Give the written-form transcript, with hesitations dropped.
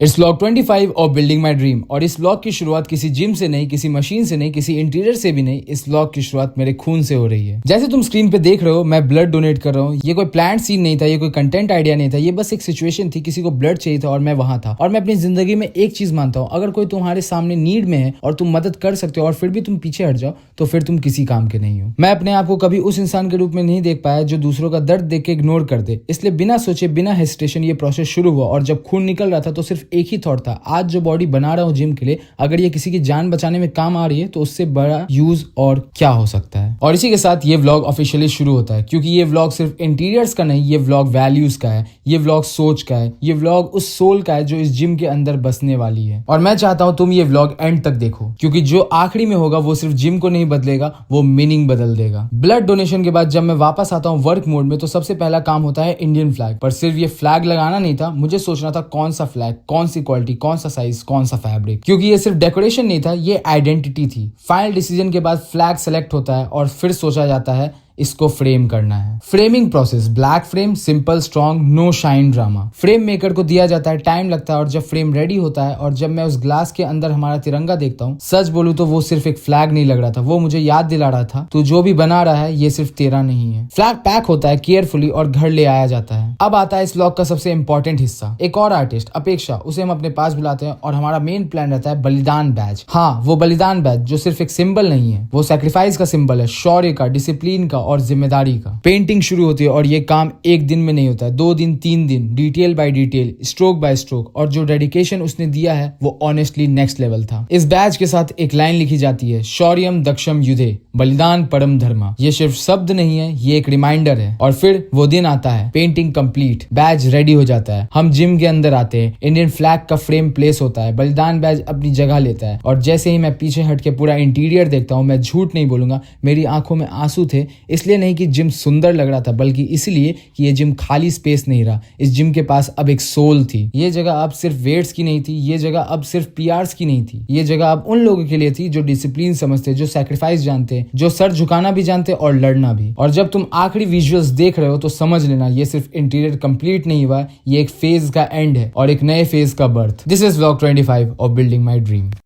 It's vlog 25 और building my dream. और इस व्लॉग की शुरुआत किसी जिम से नहीं, किसी मशीन से नहीं, किसी इंटीरियर से भी नहीं। इस व्लॉग की शुरुआत मेरे खून से हो रही है। जैसे तुम स्क्रीन पे देख रहे हो, मैं ब्लड डोनेट कर रहा हूँ। ये कोई प्लान सीन नहीं था, ये कोई कंटेंट आइडिया नहीं था, ये बस एक सिचुएशन थी। किसी को ब्लड चाहिए था और मैं वहां था। और मैं अपनी जिंदगी में एक चीज मानता हूँ, अगर कोई तुम्हारे सामने नीड में है और तुम मदद कर सकते हो और फिर भी तुम पीछे हट जाओ, तो फिर तुम किसी काम के नहीं हो। मैं अपने आप को कभी उस इंसान के रूप में नहीं देख पाया जो दूसरों का दर्द देख के इग्नोर कर दे। इसलिए बिना सोचे, बिना हेजिटेशन ये प्रोसेस शुरू हुआ। और जब खून निकल रहा था तो सिर्फ एक ही थॉट था, आज जो बॉडी बना रहा हूं जिम के लिए, अगर ये किसी की जान बचाने में काम आ रही है तो उससे बड़ा यूज और क्या हो सकता है। और इसी के साथ ये व्लॉग ऑफिशियली शुरू होता है, क्योंकि ये व्लॉग सिर्फ इंटीरियर्स का नहीं, ये व्लॉग वैल्यूज का है, ये व्लॉग सोच का है, ये व्लॉग उस सोल का है जो इस जिम के अंदर बसने वाली है। और मैं चाहता हूं तुम ये व्लॉग एंड तक देखो, क्योंकि जो आखिरी में होगा वो सिर्फ जिम को नहीं बदलेगा, वो मीनिंग बदल देगा। ब्लड डोनेशन के बाद जब मैं वापस आता हूं वर्क मोड में, तो सबसे पहला काम होता है इंडियन फ्लैग। पर सिर्फ ये फ्लैग लगाना नहीं था, मुझे सोचना था कौन सा फ्लैग, कौन सी क्वालिटी, कौन सा साइज, कौन सा फैब्रिक। क्योंकि ये सिर्फ डेकोरेशन नहीं था, ये आइडेंटिटी थी। फाइनल डिसीजन के बाद फ्लैग सेलेक्ट होता है और फिर सोचा जाता है इसको फ्रेम करना है। Framing process, black frame, simple, strong, no shine drama. Frame maker को दिया जाता है, टाइम लगता है, और जब फ्रेम रेडी होता है और जब मैं उस ग्लास के अंदर हमारा तिरंगा देखता हूँ, सच बोलूं तो वो सिर्फ एक फ्लैग नहीं लग रहा था, वो मुझे याद दिला रहा था तू जो भी बना रहा है ये सिर्फ तेरा नहीं है। फ्लैग पैक होता है केयरफुली और घर ले आया जाता है। अब आता है इस व्लॉग का सबसे इंपॉर्टेंट हिस्सा। एक और आर्टिस्ट अपेक्षा, उसे हम अपने पास बुलाते हैं और हमारा मेन प्लान रहता है बलिदान बैज। हाँ, वो बलिदान बैज जो सिर्फ एक सिंबल नहीं है, वो सैक्रिफाइस का सिंबल है, शौर्य का, डिसिप्लिन का और जिम्मेदारी का। पेंटिंग शुरू होती है और ये काम एक दिन में नहीं होता है, 2 दिन 3 दिन, detail by detail, stroke by stroke. और जो डेडिकेशन उसने दिया है वो ऑनेस्टली नेक्स्ट लेवल था। इस बैज के साथ एक लाइन लिखी जाती है, शौर्यम दक्षम युधे बलिदान परम धर्मा। ये सिर्फ शब्द नहीं है, ये एक रिमाइंडर है। और फिर वो दिन आता है, पेंटिंग कंप्लीट, बैज रेडी हो जाता है, हम जिम के अंदर आते हैं, इंडियन फ्लैग का फ्रेम प्लेस होता है, बलिदान बैज अपनी जगह लेता है। और जैसे ही मैं पीछे हट के पूरा इंटीरियर देखता हूँ, मैं झूठ नहीं बोलूंगा, मेरी आंखों में आंसू थे। इसलिए नहीं कि जिम सुंदर लग रहा था, बल्कि इसलिए कि ये जिम खाली स्पेस नहीं रहा, इस जिम के पास अब एक सोल थी। ये जगह अब सिर्फ वेट्स की नहीं थी, ये जगह अब सिर्फ पीआरस की नहीं थी, ये जगह अब उन लोगों के लिए थी जो डिसिप्लिन समझते, जो सैक्रिफाइस जानते, जो सर झुकाना भी जानते और लड़ना भी। और जब तुम आखिरी विजुअल्स देख रहे हो तो समझ लेना, ये सिर्फ इंटीरियर कंप्लीट नहीं हुआ, ये एक फेज का एंड है और एक नए फेज का बर्थ। दिस इज व्लॉग 25 और बिल्डिंग माई ड्रीम।